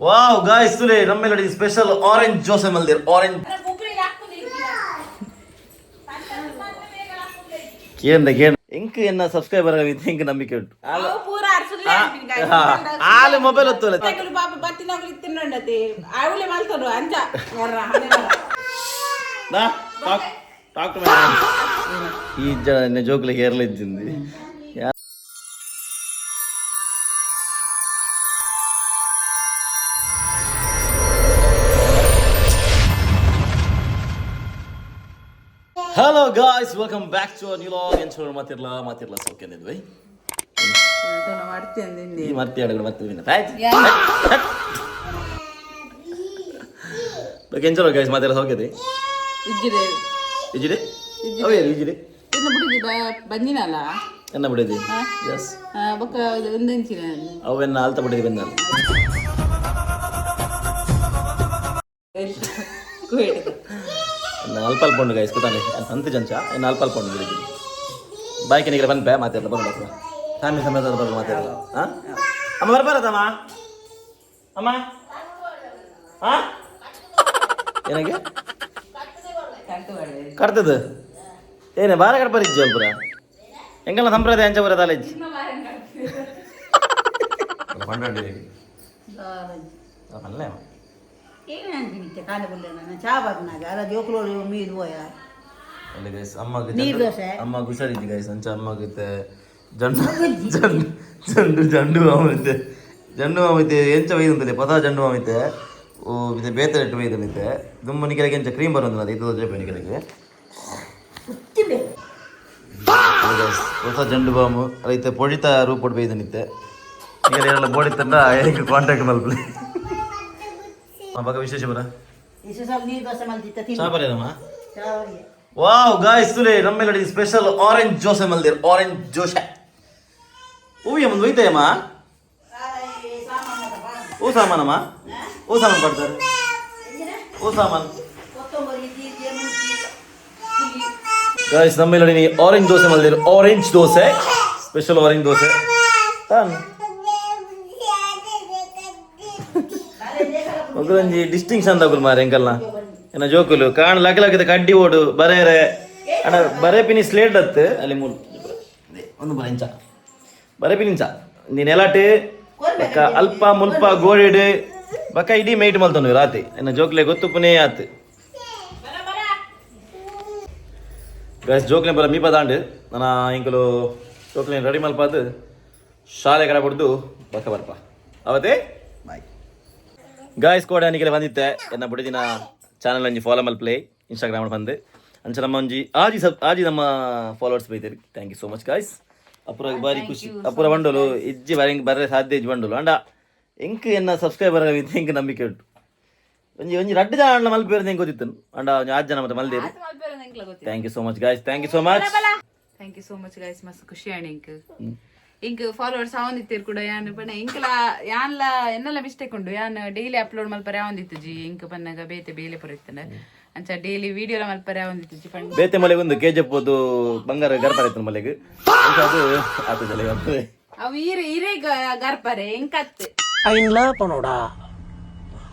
Wow guys today ನಮ್ಮೆಲ್ಲಡಿ special orange dosa ಮಲ್ದಿರ್ orange ಕೇಂದ ಇಂಕ್ ಎನ್ನ ಸಬ್ಸ್ಕ್ರೈಬರ್ ಇಂಕ್ ನಂಬಿಕೆ ಉಂಟು ಆಲೆ ಮೊಬೈಲ್ ಒತ್ತೋಲೆ ಈ ಜನ ಜೋಕ್ಲಿ ಹೇರ್ಲಿದ್ದಿಂది hello guys welcome back to new vlog ಎಂಚೂರು ಮಾತಿರ್ಲ ಸೌಖ್ಯನಿದ್ವಿ ಮತ್ತೆ ಎಂಚೂರು ಗೈಸ್ ಮಾತಿರ ಸೌಖ್ಯತೆ ಇಜ್ಜಿಡೆ ಇಜ್ಜಿಡೆ ಬಂದಿನಲ್ಲ ಎನ್ನ ಬಿಡಿದಿ ಎಸ್ ಅವೆನ್ನ ಆಲ್ತ ಬಿಡಿದಿ ಬಂದಲ್ಲ ಅಲ್ಪ ಉಂಡು ಗೈಸ್ ಕೂತಾನೆ ಅಂತು ಜಂಚ ಇನ್ನು ಅಲ್ಪ ಉಂಡು ಬಿಡಿದ್ದೀನಿ ಬಾಯ್ಕೆ ನಿಗಲ ಬಂದ್ಪೆ ಮಾತಾಡಲ್ಲ ಬರೋಣ ಫ್ಯಾಮಿಲಿ ಸಮೇತ ಬರೋದು ಮಾತಾಡಲ್ಲ ಹಾಂ ಅಮ್ಮ ಬರ್ಬಾರದಮ್ಮ ಅಮ್ಮ ಹಾಂ ಏನಾಗೆ ಕಟ್ತದ ಏನೇ ಬಾರ ಕಡ್ಬರಿಜ್ಜಿ ಒಬ್ಬರ ಹೆಂಗಲ್ಲ ಸಂಪ್ರದಾಯ ಅಂಚ ಬರೋದು ಅಲೆಜ್ಜಿ ಅಲ್ಲೇ ಅಮ್ಮ ಗುಸಾಡಿದ್ದಿ ಗೈಸ್ ಅಂಚ ಅಮ್ಮಗಿತ್ತೆ ಜಂಡು ಮಾಮಿತ್ತೆ ಜಂಡು ಮಾಮಿತ್ತೆ ಎಂಚ ವೈದಂತೆ ಪದ ಜಂಡು ಮಾಮಿತ್ತೆ ಓ ಇದು ಬೇತರೆ ಇಟ್ಟು ವೈದನಿತ್ತೆ ದುಮ್ಮ ನಿಕೆಲೆಗೆ ಎಂಚ ಕ್ರೀಮ್ ಬರೋದು ಅದು ಇದು ಜೇಪ ನಿಕೆಲೆಗೆ ಹೊಸ ಜಂಡು ಬಾಮು ಅದೈತೆ ಪೊಡಿತ ರೂಪೊಟ್ಟು ಬೈದನಿತ್ತೆ ನಿಕೆಲ್ಲ ಬೋಡಿತ್ತಂಡ ಹೇಗೆ ಕಾಂಟ್ಯಾಕ್ಟ್ ಮಲ್ಪಲಿ ವಿಶೇಷ ಬರ ವಾವ್ ಗಾಯ್ಸ್ today ನಮ್ಮೆಲ್ಲಡಿ ಸ್ಪೆಷಲ್ ಆರೆಂಜ್ ದೋಸೆ ಮಲ್ದಿರ್ ಆರೆಂಜ್ ದೋಸೆ ಹೂವಿಯ ಮುಂದೆ ಒಯ್ತಾಯಮ್ಮ ಓ ಸಾಮಾನಮ್ಮ ಓ ಸಾಮಾನು ಕೊಡ್ತಾರೆ ಓ ಸಾಮಾನು ಗಾಯ್ಸ್ ನಮ್ಮೆಲ್ಲಡಿ ಆರೆಂಜ್ ದೋಸೆ ಮಲ್ದಿರ್ orange dosa special orange dosa ಒಂಜಿ ಡಿಸ್ಟಿಂಕ್ಷನ್ ತಗೊಲ್ ಮಾರೆ ಎಂಕಲ್ನ ಏನ ಜೋಕುಲು ಕಾಣ ಲಗಲಗದ ಕಡ್ಡಿ ಓಡು ಬರೇರೆ ಅಣ್ಣ ಬರೇ ಪಿನಿ ಸ್ಲೇಟ್ ಅತ್ತು ಅಲ್ಲಿ ಮೂರು ಒಂದು ಬರ ಇಂಚ ಬರೇ ಪಿನಿ ಇಂಚ ನೀನು ಎಲಾಟು ಬಕ್ಕ ಅಲ್ಪ ಮುಲ್ಪ ಗೋಡಿಡು ಬಕ್ಕ ಇಡೀ ಮೈಟ್ ಮಲ್ತನು ರಾತ್ರಿ ಏನ ಜೋಕ್ಲೆ ಗೊತ್ತು ಪುನೇ ಆತು ಗೈಸ್ ಜೋಕ್ಲೆ ಬರ ಮೀಪ ದಾಂಡು ನಾನು ಇಂಕಲು ಜೋಕ್ಲೆ ರೆಡಿ ಮಲ್ಪಾದು ಶಾಲೆ ಕಡೆ ಬಿಡ್ದು ಬಕ್ಕ ಬರ್ಪ ಅವತ್ತೇ ಬಾಯ್ ಗಾಯ್ಸ್ ಕೋಡ ನಿಗೆಲ್ಲ ಬಂದಿತ್ತೆ ಎನ್ನ ಬುಡಿದಿನ ಚಾನಲ್ ಒಂಜಿ ಫಾಲೋ ಮಲ್ಪ್ಲೇ ಇನ್ಸ್ಟಾಗ್ರಾಮ್ ಬಂದು ಅಂಚ ನಮ್ಮ ಒಂಜಿ ಆಜಿ ನಮ್ಮ ಫಾಲೋವರ್ಸ್ ಬೈತೇರಿ thank you so much guys ಅಪುರ ಬಾರಿ ಖುಷಿ ಅಪುರ ಬಂಡೋಲು ಇಜ್ಜಿ ಬರ್ರೆ ಸಾಧ್ಯ ಇಜ್ಜಿ ಬಂಡೋಲು ಅಂಡ ಎಂಕ್ ಎನ್ನ ಸಬ್ಸ್ಕ್ರೈಬರ್ ಎಂಕ್ ನಂಬಿಕೆ ಉಂಟು ಒಂಜಿ ರಡ್ಡು ಜನ ಮಲ್ಪೇರು ಹೆಂಗೆ ಗೊತ್ತಿತ್ತು ಅಂಡ ಒಂಜಿ 6 ಜನ ಮತ್ತೆ ಮಲ್ದೇರಿ thank you so much guys thank you so much ಮಸ್ತ್ ಖುಷಿ ಆಣ ಇಂಕ್ ಫಾಲೋವರ್ಸ್ ಆವಂದಿತ್ತೀರ್ ಕೂಡ ಯಾನ್ ಪಣ್ಣ ಇಂಕ್ಲ ಯಾನ್ಲ ಎನ್ನಲ ಮಿಸ್ಟೇಕ್ ಉಂಡು ಯಾನ್ ಡೈಲಿ ಅಪ್ಲೋಡ್ ಮಲ್ಪರೆ ಆವಂದಿತ್ತು ಜಿ ಇಂಕ್ ಪನ್ನಗ ಬೇತೆ ಬೇಲೆ ಪೊರಿತ್ತನೆ ಅಂಚ ಡೈಲಿ ವಿಡಿಯೋಲ ಮಲ್ಪರೆ ಆವಂದಿತ್ತು ಜಿ ಪಣ್ಣ ಬೇತೆ ಮಲೆಗೆ ಒಂದು ಕೆಜಿಎಫ್ ಓದು ಬಂಗಾರ ಗರ್ಪರೆ ಮಲೆಗೆ ಅದು ಆತದಲೆ ಅವು ಇರೆ ಗರ್ಪರೆ ಇಂಕತ್ ಐನ್ಲ ಪನೋಡ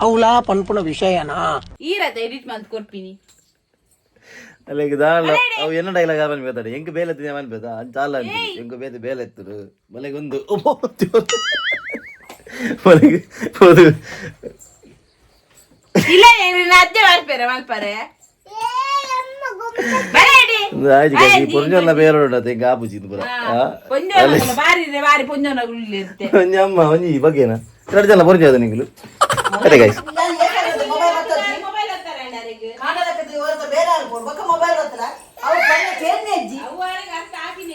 ಅವಲಾ ಪನ್ಪುನ ವಿಷಯನಾ ಈರತ ಎಡಿಟ್ ಮಂತ್ ಕೊರ್ಪಿನಿ ಅಲ್ಲಿಗೆ ದಾಳ ಅವು ಎನ್ನ ಡೈಲಾಗ್ ಅವನ್ ಬೇತಾಡೆ ಎಂಕ ಬೇಲೆ ಎತ್ತಿನ ಅವನ್ ಬೇತ ಚಾಲ ಎಂಕ ಬೇತೆ ಬೇಲೆ ಎತ್ತರು ಮಲೆಗೊಂದು ಮಲೆಗೆ ಹೋದು ಇಲ್ಲ ಅತ್ತೆ ಮಲ್ಪರೆ ಪೊಂಜಲ್ಲ ಬೇರೆ ಉಂಟು ಎಂಕ ಆಪುಚಿದ್ದು ಪುರ ಅಮ್ಮ ಒಂಜಿ ಬಗ್ಗೆನಾ ಎರಡು ಜನ ಪೊಂಜದ ನಿಂಗಲು ಅದೇ ಗೈಸ್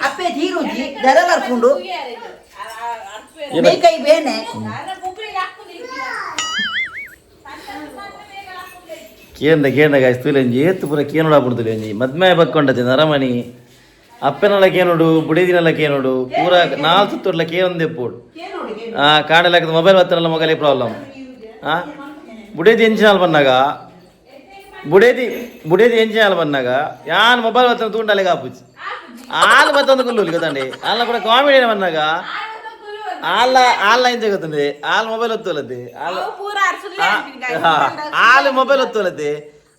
ಅಪ್ಪೆ ತೀರುಜಿ ದರ ಬರ್ಕೊಂಡು ಕೈ ಬೇನೆ ಕೇಂದ ಗಾಯ್ಸ್ ತುಲಂಜಿ ಏತ್ತು ಪೂರ ಕೇನೋಡ ಬಿಡ್ತದೆ ಒಂಜಿ ಮದ್ಮೆ ಬಕ್ಕೊಂಡತೆ ನರಮಣಿ ಅಪ್ಪೆನಲ್ಲ ಕೇನೋಡು ಬುಡೇದಿನಲ್ಲ ಕೇನೋಡು ಪೂರ 4 ಸುತ್ತೂರ್ಲ ಕೇನೊಂದೆ ಪೋಡು ಕಾಣಲಾಕದ ಮೊಬೈಲ್ ಬತ್ತನಲ್ಲ ಮೊಗಲೇ ಪ್ರಾಬ್ಲಮ್ ಬುಡೇದಿ ಎಂಚಿನಾಲ್ ಬನ್ನಾಗ ಬುಡೇದಿ ಎಂಚಿನಾಲ್ ಬನ್ನಾಗ ಯಾನ್ ಮೊಬೈಲ್ ಬತ್ತನ ತೂಂಡಲೆಗೆ ಆಪುಜಿ ಆಲು ಬತ್ತೊಂದು ಕುಲ್ಲು ಗೊತ್ತಂಡಿ ಅಲ್ಲ ಕೂಡ ಕಾಮಿಡಿ ಬನ್ನಾಗ ಆನ್ಲೈನ್ ಜಗತ್ತಂದ್ರೆ ಆಲ್ ಮೊಬೈಲ್ ಒತ್ತುವಲ್ಲದೆ ಅವು ಪೂರ ಅರ್ಸುದ್ಲೆ ಅಂತೀನಿ guys. ಆಲ್ ಮೊಬೈಲ್ ಒತ್ತುವಲ್ಲದೆ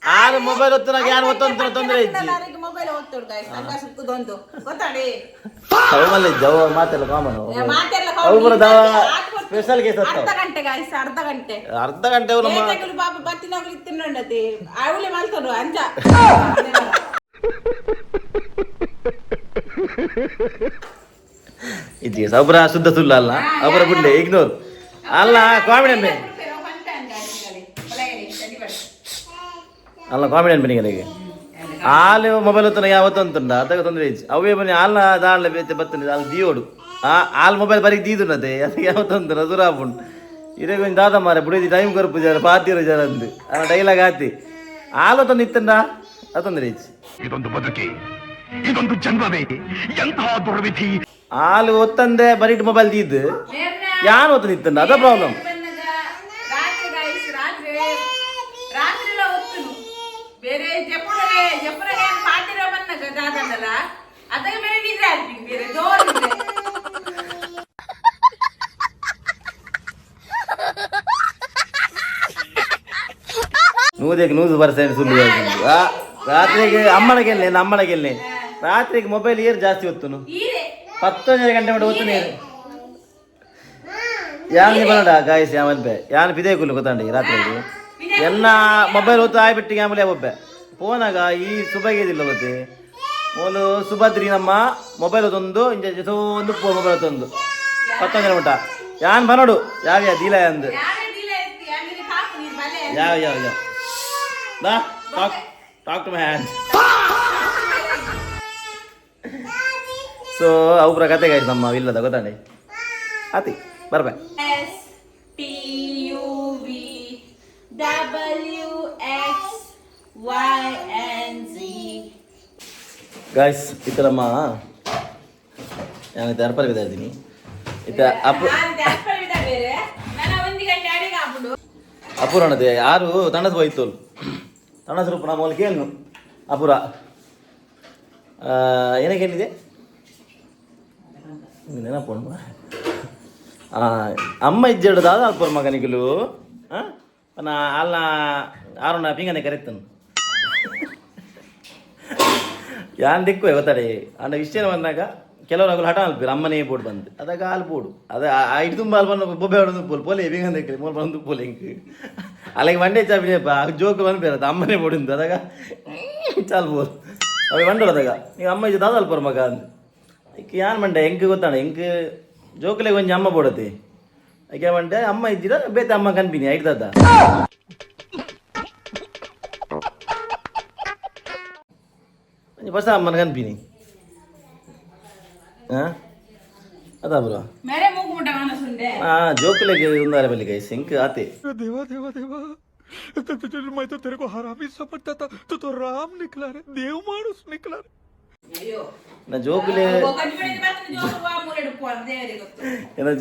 ಆಲ್ ಮೊಬೈಲ್ ಒತ್ತುನಾಗ ಯಾರು ಒತ್ತೊಂತ ತೊಂದರೆ ಇಜ್ಜಿ ಮೊಬೈಲ್ ಓದ್ತೋಡು guys. ಸಂಗ ಸುಕ್ಕುದೊಂದು ಗೊತ್ತಾಡಿ ಅವಮಲ್ಲಿ ಜವ ಮಾತೆಲ್ಲ ಕಾಮನ್ ಮಾತೆಲ್ಲ ಅವು ಬರ ಸ್ಪೆಷಲ್ ಕೇಸ್ ಅರ್ಧ ಗಂಟೆ guys, ಅರ್ಧ ಗಂಟೆ ಅವ್ರು ನಮ್ಮ ಏತಕಲು ಪಾಪ ಬತ್ತಿನಾಗಲಿ ತಿನ್ನೊಂಡತಿ ಅವಳಿ ಮಲ್ತೋಡು ಅಂಜ ಇಜ್ಜಿ ಒಬ್ಬರ ಶುದ್ಧ ಸುಳ್ಳ ಅಲ್ಲ ಒಬ್ಬರ ಬಿಡ್ಲೆ ಇಗ್ನೋರ್ ಅಲ್ಲ ಕಾಮಿಡಿ ಅನ್ಬೆ ಅಲ್ಲ ಕಾಮಿಡಿ ಅನ್ಬನಿಗೆ ಹಾಲು ಮೊಬೈಲ್ ಹೊತ್ತನ ಯಾವತ್ತು ಅಂತುಂಡ ಅದಕ್ಕೆ ತೊಂದರೆ ಇಜ್ಜಿ ಅವೇ ಬನ್ನಿ ಹಾಲ್ನ ದಾಳ್ಲೆ ಬೇತೆ ಬರ್ತದೆ ಅಲ್ಲಿ ದೀಯೋಡು ಹಾಲು ಮೊಬೈಲ್ ಬರೀ ದೀದುನದೆ ಅದಕ್ಕೆ ಯಾವತ್ತು ಅಂತಾರೆ ದುರಾಪುಂಡು ಇದೇ ಕೊಂಚ ದಾದ ಮಾರೆ ಬುಡಿದಿ ಟೈಮ್ ಕೊರಪು ಜರ ಪಾತಿರೋ ಜರ ಅಂದು ಅಲ್ಲ ಡೈಲಾಗ್ ಆತಿ ಹಾಲು ಹೊತ್ತೊಂದು ಇತ್ತಂಡ ಅದು ತೊಂದರೆ ಇಜ್ಜಿ ಇದೊಂದು ಬದುಕಿ ಇದೊಂದು ಜನ್ಮವೇ ಎಂತಹ ದುರ್ವಿಧಿ ಹಾಲು ಒತ್ತಂದೆ ಬರೀಟ್ ಮೊಬೈಲ್ ದೀದು ಯಾನು ಒತ್ತಂದು ಇತ್ತಂಡ ಅದ ಪ್ರಾಬ್ಲಮ್ ರಾತ್ರಿ ಒತ್ತುನು ಬೇರೆ ಜಪುರಗೆ ಪಾತಿರೋ ಬನ್ನಗ ದಾದಲ್ಲ ಅದಕ್ಕೆ ಬೇರೆ ನಿದ್ರೆ ಆಗ್ತೀನಿ ಬೇರೆ ಜೋರ್ ನೂರು ಪರ್ಸೆಂಟ್ ಸುಳ್ಳು ರಾತ್ರಿಗೆ ಅಮ್ಮನಿಗೆ ರಾತ್ರಿಗೆ ಮೊಬೈಲ್ ಏರ್ ಜಾಸ್ತಿ ಒತ್ತುನು 11 ಗಂಟೆ ಮಾಡಿ ಒತ್ತು ನೀರು ಯಾನ್ ಬನ್ನಡ ಗಾಯಸ್ ಯಾಮಲ್ಪೆ ಯಾನ್ ಪಿದೇ ಕುಲ್ಲು ಗೊತ್ತಾಂಡಿ ರಾತ್ರಿಗೆ ಎನ್ನ ಮೊಬೈಲ್ ಒತ್ತು ಆಯ್ಬಿಟ್ಟಿಗೆ ಆಮೇಲೆ ಒಬ್ಬೆ ಫೋನಾಗ ಈ ಸುಬಗೆದಿಲ್ಲ ಮತ್ತೆ ಮೊದಲು ಸುಭದ್ರಿ ನಮ್ಮ ಮೊಬೈಲ್ ಹೊತ್ತೊಂದು ಒಂದು ಮೊಬೈಲ್ ಹೊತ್ತೊಂದು 11 ಮಟ್ಟ ಯಾನ್ ಬನ್ನಡು ಯಾವ ದೀಲ ಅಂದು ಯಾವ talk to my hand. So ಅವ್ರ ಕತೆ ಗಾಯ್ತು ನಮ್ಮ ಇಲ್ಲದ ಗೊತ್ತಾಂಡಿ ಆತಿ ಬರ್ಬೆ ಗಾಯ್ಸ್ ಇತ್ತ ನಮ್ಮ ನಾನು ಅರ್ಪಲ್ ಬಿದ್ದ ಇದ್ದೀನಿ ಇತ್ತ ಅಪುರಣತೆ ಯಾರು ತಣ್ಣದು ಹೋಯ್ತು ತಣ್ಣದ ರೂಪ ನಮ್ಮ ಮೂಲ ಕೇಳು ಅಪುರ ಏನಕ್ಕೇನಿದೆ ನೆನಪು ಅಮ್ಮ ಇಜ್ಜೆಡ್ದಾದ ಅಲ್ಪರ ಮಗನಿಗಳು ಅಲ್ಲ ಆರುಣ ಪಿಂಗನೆ ಕರೆತನು ಯಾನ್ ದಿಕ್ಕು ಗೊತ್ತಾಡಿ ಅಂಡ ವಿಷಯ ಬಂದಾಗ ಕೆಲವರು ನಗಲು ಹಠ ಅಲ್ಪಿರು ಅಮ್ಮನೇ ಬೋರ್ಡ್ ಬಂದು ಅದಾಗ ಹಾಲು ಬೋಡು ಅದು ಐದು ತುಂಬ ಅಲ್ಲಿ ಬಂದು ಬೊಬ್ಬೆ ಹೊಡೆದು ಪೋಲೆ ಪಿಂಗನೆ ಕರಿ ಮೂರು ಬಂದು ಪೋಲೆ ಹಿಂಗೆ ಅಲ್ಲಿಗೆ ಮಂಡೆ ಚಾಪಿನಪ್ಪ ಜೋಕ್ ಬಂದ್ಬೇರದು ಅಮ್ಮನೇ ಬೋಡಿಂದು ಅದಾಗ ಚಾಲ್ ಬೋಲ್ ಅವಾಗ ಮಂಡೋದಾಗ ನೀವು ಅಮ್ಮ ಇದ್ದು ದಾದ ಅಲ್ಪರ ಮಗ ಅಂದು ಈಗ ಯಾನ್ ಮಂಡೆ ಹೆಂಗೆ ಗೊತ್ತಾಣ ಹೆಂಗೆ ಜೋಕಲೆ ಕೊಂಚ ಅಮ್ಮ ಬೋಡತಿ ಯಾಕೆ ಮಂಡೆ ಅಮ್ಮ ಇದ್ದೀರ ಬೇತೆ ಅಮ್ಮ ಕನ್ಪಿನಿ ಐಡ್ದದ ಬಸ ಅಮ್ಮನ ಕನ್ಪಿನಿ ಅದ ಬ್ರೋ ಜೋಕಲೆಗೆ ಒಂದಾರೆ ಬಲ್ಲಿ ಗೈ ಸಿಂಕ್ ಆತೆ देवा देवा देवा मैं तो तेरे को हरामी समझता था तू तो राम निकला रे देव मानुस निकला रे ನಾ ಜೋಕುಲೆ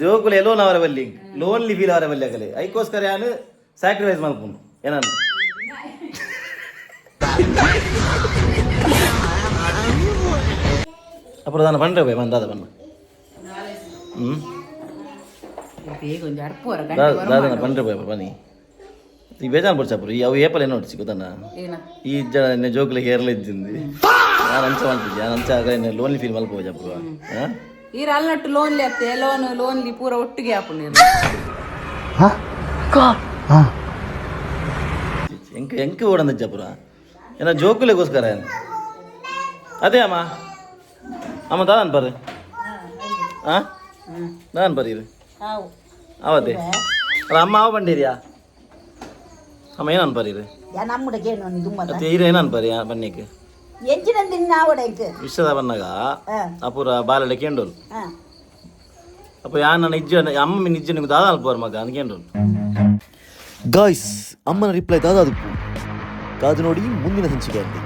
ಜೋಕುಲೆ ಲೋನ್ ಅವರ ಬಲ್ಲಿ ಲೋನ್ಲಿ ಫೀಲ್ ಅವರ ಬಲ್ಲಿ ಆಗಲಿ ಅದಕ್ಕೋಸ್ಕರ ನಾನು ಸ್ಯಾಕ್ರಿಫೈಸ್ ಮಾಡ್ಕೊಂಡು ಏನನ್ನ ಅப்புறம் தானே பண்ணுற போய் வந்தாத பண்ண దాదా పండ్రి పోయి పని ఈ బేజాన్ పొడిచాపురు అవి ఏపలు ఎన్నో వచ్చి కుదన్నా ఈ నేను జోకులు హేర్లు ఇచ్చింది ನಾನು ಅಂಚ ಮಾಡ್ತಿದ್ದೆ ನಾನು ಅಂಚ ಆಗ ಲೋನ್ಲಿ ಫೀಲ್ ಮಲ್ಕೋಜ ಪೂರ ಈರ ಅಲ್ಲಟ್ಟು ಲೋನ್ಲಿ ಅತ್ತೆ ಲೋನ್ಲಿ ಪೂರ ಒಟ್ಟಿಗೆ ಹಾಪು ನೀರು ಎಂಕ ಎಂಕ ಓಡಂದಜ್ಜ ಪೂರ ಏನ ಜೋಕುಲೆಗೋಸ್ಕರ ಅದೇ ಅಮ್ಮ ಅಮ್ಮ ದಾದನ್ ಬರ್ರಿ ದಾದನ್ ಬರ್ರಿ ಅವತ್ತೆ ಅಲ್ಲ ಅಮ್ಮ ಅವ ಬಂದಿರಿಯಾ ಅಮ್ಮ ಏನು ಅನ್ಪರೀರಿ ಮತ್ತೆ ಹೀರೋ ಏನು ಅನ್ಪರಿ ಬನ್ನಿಕ್ಕೆ ವಿಷದ ಬನ್ನಾಗ ಅಪುರ ಬಾಲಡೆ ಕೇಂಡೋಲು ಅಪ್ಪ ಯಾ ನನ್ನ ಇಜ್ಜ ಅಮ್ಮ ನಿಜ್ಜ ನಿಮ್ಗೆ ದಾದ ಅಲ್ಪವ್ರ ಮಗ ಅನ್ಕೇಂಡೋಲು ಗಾಯ್ಸ್ ಅಮ್ಮನ ರಿಪ್ಲೈ ದಾದ ಅದಕ್ಕೂ ಕಾದು ನೋಡಿ ಮುಂದಿನ ಸಂಚಿಕೆಯಲ್ಲಿ